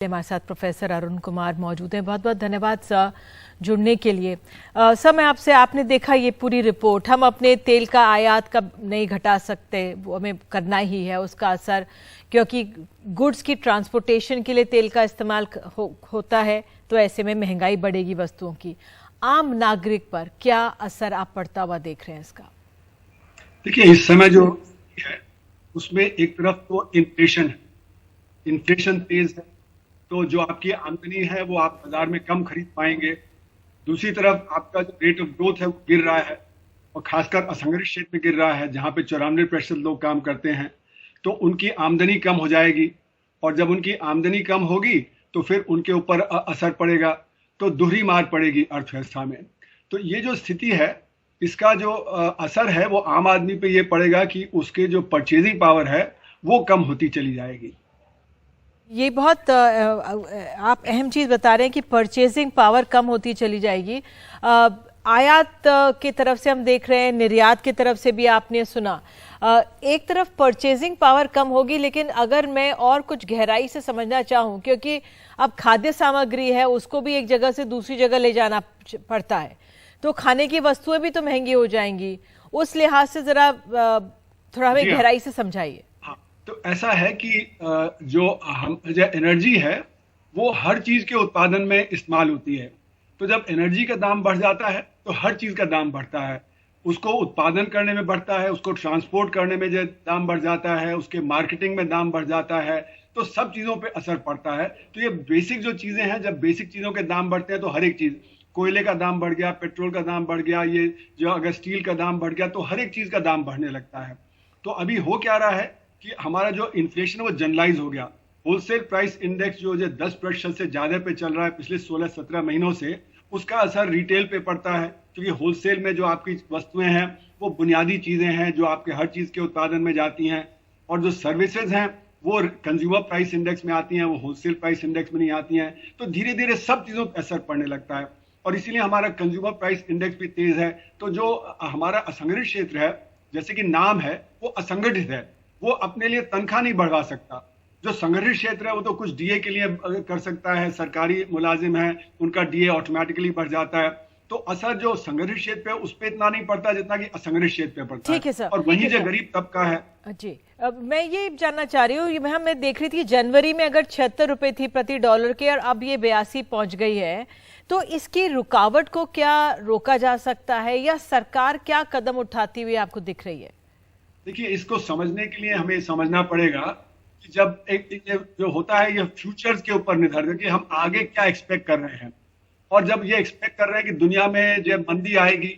हमारे साथ प्रोफेसर अरुण कुमार मौजूद हैं। बहुत बहुत धन्यवाद सर जुड़ने के लिए। सर मैं आपने देखा ये पूरी रिपोर्ट, हम अपने तेल का आयात कब नहीं घटा सकते, वो हमें करना ही है उसका असर, क्योंकि गुड्स की ट्रांसपोर्टेशन के लिए तेल का इस्तेमाल होता है, तो ऐसे में महंगाई बढ़ेगी वस्तुओं की। आम नागरिक पर क्या असर आप पड़ता हुआ देख रहे हैं इसका? देखिए, इस समय जो है उसमें एक तरफ तो इन्फ्लेशन तेज है, तो जो आपकी आमदनी है वो आप बाजार में कम खरीद पाएंगे। दूसरी तरफ आपका जो रेट ऑफ ग्रोथ है वो गिर रहा है, और खासकर असंगठित क्षेत्र में गिर रहा है, जहां पे 94% लोग काम करते हैं, तो उनकी आमदनी कम हो जाएगी। और जब उनकी आमदनी कम होगी तो फिर उनके ऊपर असर पड़ेगा, तो दोहरी मार पड़ेगी अर्थव्यवस्था में। तो ये जो स्थिति है, इसका जो असर है वो आम आदमी पे ये पड़ेगा कि उसके जो परचेजिंग पावर है वो कम होती चली जाएगी। ये बहुत आप अहम चीज बता रहे हैं कि परचेजिंग पावर कम होती चली जाएगी। आयात की तरफ से हम देख रहे हैं, निर्यात की तरफ से भी आपने सुना। एक तरफ परचेजिंग पावर कम होगी, लेकिन अगर मैं और कुछ गहराई से समझना चाहूं, क्योंकि अब खाद्य सामग्री है उसको भी एक जगह से दूसरी जगह ले जाना पड़ता है, तो खाने की वस्तुएं भी तो महंगी हो जाएंगी। उस लिहाज से जरा थोड़ा हमें गहराई से समझाइए। तो ऐसा है कि जो एनर्जी है वो हर चीज के उत्पादन में इस्तेमाल होती है। तो जब एनर्जी का दाम बढ़ जाता है तो हर चीज का दाम बढ़ता है। उसको उत्पादन करने में बढ़ता है, उसको ट्रांसपोर्ट करने में जो दाम बढ़ जाता है, उसके मार्केटिंग में दाम बढ़ जाता है, तो सब चीजों पे असर पड़ता है। तो ये बेसिक जो चीजें हैं, जब बेसिक चीजों के दाम बढ़ते हैं तो हर एक चीज, कोयले का दाम बढ़ गया, पेट्रोल का दाम बढ़ गया, ये जो अगर स्टील का दाम बढ़ गया, तो हर एक चीज का दाम बढ़ने लगता है। तो अभी हो क्या रहा है कि हमारा जो इन्फ्लेशन है वो जनरलाइज हो गया। होलसेल प्राइस इंडेक्स जो 10% से ज्यादा पे चल रहा है पिछले 16-17 महीनों से, उसका असर रिटेल पे पड़ता है, क्योंकि होलसेल में जो आपकी वस्तुएं हैं वो बुनियादी चीजें हैं जो आपके हर चीज के उत्पादन में जाती हैं, और जो सर्विसेज हैं वो कंज्यूमर प्राइस इंडेक्स में आती हैं, वो होलसेल प्राइस इंडेक्स में नहीं आती हैं। तो धीरे धीरे सब चीजों पर असर पड़ने लगता है, और इसीलिए हमारा कंज्यूमर प्राइस इंडेक्स भी तेज है। तो जो हमारा असंगठित क्षेत्र है, जैसे कि नाम है, वो असंगठित है, वो अपने लिए तनख्वाह नहीं बढ़वा सकता। जो संगठित क्षेत्र है वो तो कुछ डीए के लिए कर सकता है, सरकारी मुलाजिम है उनका डीए ऑटोमेटिकली बढ़ जाता है। तो असर जो संगठित क्षेत्र पे उस पे इतना नहीं पड़ता जितना कि असंगठित क्षेत्र पे पड़ता है। ठीक है सर, और वहीं जो गरीब तबका है जी। अब मैं ये जानना चाह रही हूँ, मैं देख रही थी जनवरी में अगर 76 रुपए थी प्रति डॉलर के, और अब ये 82 पहुंच गई है, तो इसकी रुकावट को क्या रोका जा सकता है, या सरकार क्या कदम उठाती हुई आपको दिख रही है? देखिए, इसको समझने के लिए हमें समझना पड़ेगा कि जब एक जो होता है ये फ्यूचर्स के ऊपर निर्भर है कि हम आगे क्या एक्सपेक्ट कर रहे हैं। और जब ये एक्सपेक्ट कर रहे हैं कि दुनिया में जब मंदी आएगी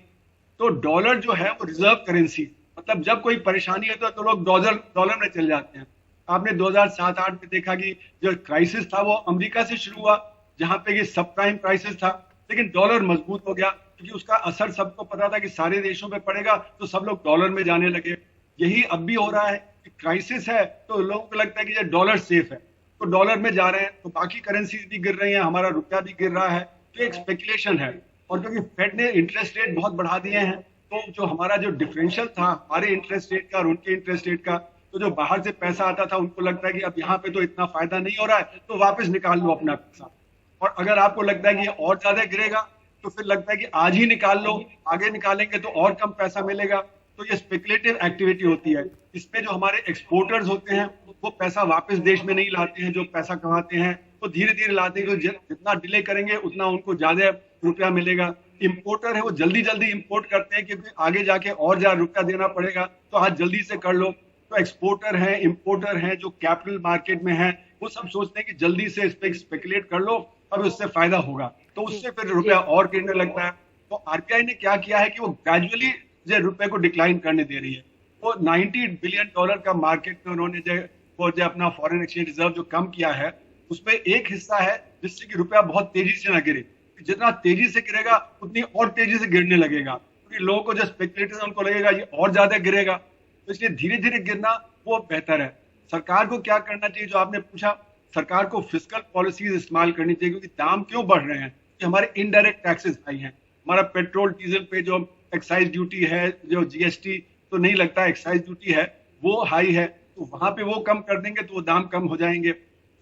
तो डॉलर जो है वो रिजर्व करेंसी, मतलब जब कोई परेशानी है तो लोग डॉलर में चले जाते हैं। आपने 2007-8 में देखा कि जो क्राइसिस था वो अमेरिका से शुरू हुआ, जहां पे ये सब प्राइम क्राइसिस था, लेकिन डॉलर मजबूत हो गया, क्योंकि उसका असर सबको पता था कि सारे देशों पे पड़ेगा, तो सब लोग डॉलर में जाने लगे। यही अब भी हो रहा है कि क्राइसिस है तो लोगों को लगता है कि ये डॉलर सेफ है, तो डॉलर में जा रहे हैं, तो बाकी करेंसीज भी गिर रही हैं, हमारा रुपया भी गिर रहा है। तो एक स्पेकुलेशन है, और क्योंकि फेड ने इंटरेस्ट रेट बहुत बढ़ा दिए हैं, तो जो हमारा जो डिफरेंशियल था हमारे इंटरेस्ट रेट का और उनके इंटरेस्ट रेट का, तो जो बाहर से पैसा आता था उनको लगता है कि अब यहाँ पे तो इतना फायदा नहीं हो रहा है, तो वापस निकाल लो अपना पैसा। और अगर आपको लगता है कि ये और ज्यादा गिरेगा तो फिर लगता है कि आज ही निकाल लो, आगे निकालेंगे तो और कम पैसा मिलेगा। तो ये स्पेकुलेटिव एक्टिविटी होती है। इसमें जो हमारे एक्सपोर्टर्स होते हैं वो पैसा वापस देश में नहीं लाते हैं, जो पैसा कमाते हैं वो धीरे धीरे लाते हैं, जितना डिले करेंगे उतना उनको ज्यादा रुपया मिलेगा। इंपोर्टर है वो जल्दी जल्दी इंपोर्ट करते हैं, क्योंकि आगे जाके और ज्यादा रुपया देना पड़ेगा, तो आज जल्दी से कर लो। तो एक्सपोर्टर हैं, इंपोर्टर हैं, जो कैपिटल मार्केट में है, वो सब सोचते हैं कि जल्दी से इस पे स्पेकुलेट कर लो, अब उससे फायदा होगा, तो उससे फिर रुपया और गिरने लगता है। तो आरबीआई ने क्या किया है कि वो ग्रेजुअली जो रुपए को डिक्लाइन करने दे रही है। वो $90 बिलियन का मार्केट में उन्होंने जो अपना फॉरेन एक्सचेंज रिजर्व जो कम किया है, उसमें एक हिस्सा है जिससे कि रुपया बहुत तेजी से ना गिरे। जितना तेजी से गिरेगा उतनी और तेजी से गिरने लगेगा, क्योंकि लोगों को जो स्पेकुलेटर्स है उनको लगेगा ये और ज्यादा गिरेगा, तो इसलिए धीरे धीरे गिरना वो बेहतर है। सरकार को क्या करना चाहिए, जो आपने पूछा, सरकार को फिस्कल पॉलिसीज इस्तेमाल करनी चाहिए, क्योंकि दाम क्यों बढ़ रहे हैं कि हमारे इनडायरेक्ट टैक्सेस हाई हैं। हमारा पेट्रोल डीजल पे जो एक्साइज ड्यूटी है, जो जीएसटी तो नहीं लगता, एक्साइज ड्यूटी है, वो हाई है, तो वहां पे वो कम कर देंगे तो वो दाम कम हो जाएंगे।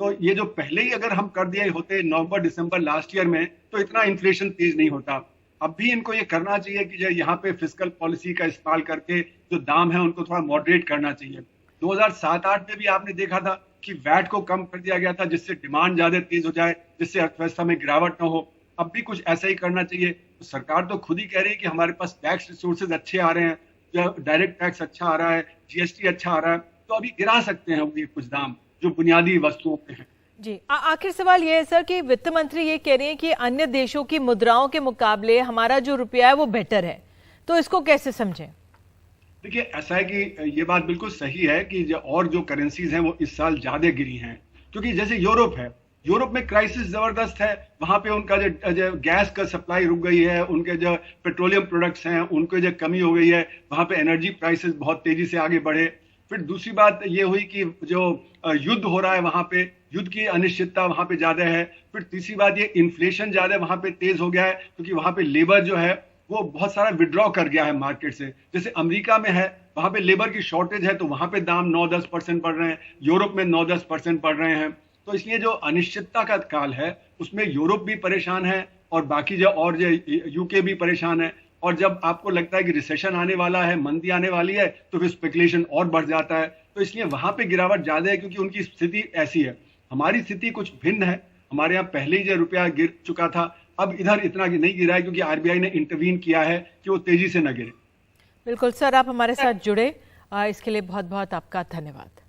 तो ये जो पहले ही अगर हम कर दिए होते नवंबर दिसंबर लास्ट ईयर में, तो इतना इन्फ्लेशन तेज नहीं होता। अब भी इनको ये करना चाहिए कि जो यहाँ पे फिस्कल पॉलिसी का इस्तेमाल करके जो दाम है उनको थोड़ा मॉडरेट करना चाहिए। 2007-8 में भी आपने देखा था कि वैट को कम कर दिया गया था, जिससे डिमांड ज्यादा तेज हो जाए, जिससे अर्थव्यवस्था में गिरावट न हो। अब भी कुछ ऐसा ही करना चाहिए। तो सरकार तो खुद ही कह रही है कि हमारे पास टैक्स रिसोर्सेज अच्छे आ रहे हैं, डायरेक्ट टैक्स अच्छा आ रहा है, जीएसटी अच्छा आ रहा है, तो अभी गिरा सकते हैं ये कुछ दाम जो बुनियादी वस्तुओं पे हैं। जी, आखिर सवाल ये है सर कि वित्त मंत्री ये कह रही हैं कि अन्य देशों की मुद्राओं के मुकाबले हमारा जो रुपया है वो बेटर है, तो इसको कैसे समझें? देखिए, ऐसा है कि ये बात बिल्कुल सही है कि और जो करेंसीज हैं वो इस साल ज्यादा गिरी हैं, क्योंकि जैसे यूरोप है, यूरोप में क्राइसिस जबरदस्त है। वहां पे उनका जो गैस का सप्लाई रुक गई है, उनके जो पेट्रोलियम प्रोडक्ट्स हैं उनको जो कमी हो गई है, वहां पे एनर्जी प्राइसेस बहुत तेजी से आगे बढ़े। फिर दूसरी बात ये हुई कि जो युद्ध हो रहा है वहां पे, युद्ध की अनिश्चितता वहां पे ज्यादा है। फिर तीसरी बात, ये इन्फ्लेशन ज्यादा वहां पे तेज हो गया है, क्योंकि वहां पे लेबर जो है वो बहुत सारा विड्रॉ कर गया है मार्केट से। जैसे अमेरिका में है, वहां पे लेबर की शॉर्टेज है, तो वहां पे दाम 9-10% बढ़ रहे हैं, यूरोप में 9-10% बढ़ रहे हैं। तो इसलिए जो अनिश्चितता का काल है उसमें यूरोप भी परेशान है और बाकी जो यूके भी परेशान है। और जब आपको लगता है कि रिसेशन आने वाला है, मंदी आने वाली है, तो फिर स्पेकुलेशन और बढ़ जाता है। तो इसलिए वहां पे गिरावट ज्यादा है, क्योंकि उनकी स्थिति ऐसी है। हमारी स्थिति कुछ भिन्न है। हमारे यहाँ पहले ही जो रुपया गिर चुका था, अब इधर इतना नहीं गिरा है, क्योंकि आरबीआई ने इंटरवीन किया है कि वो तेजी से न गिरे। बिल्कुल सर, आप हमारे साथ जुड़े, इसके लिए बहुत बहुत आपका धन्यवाद।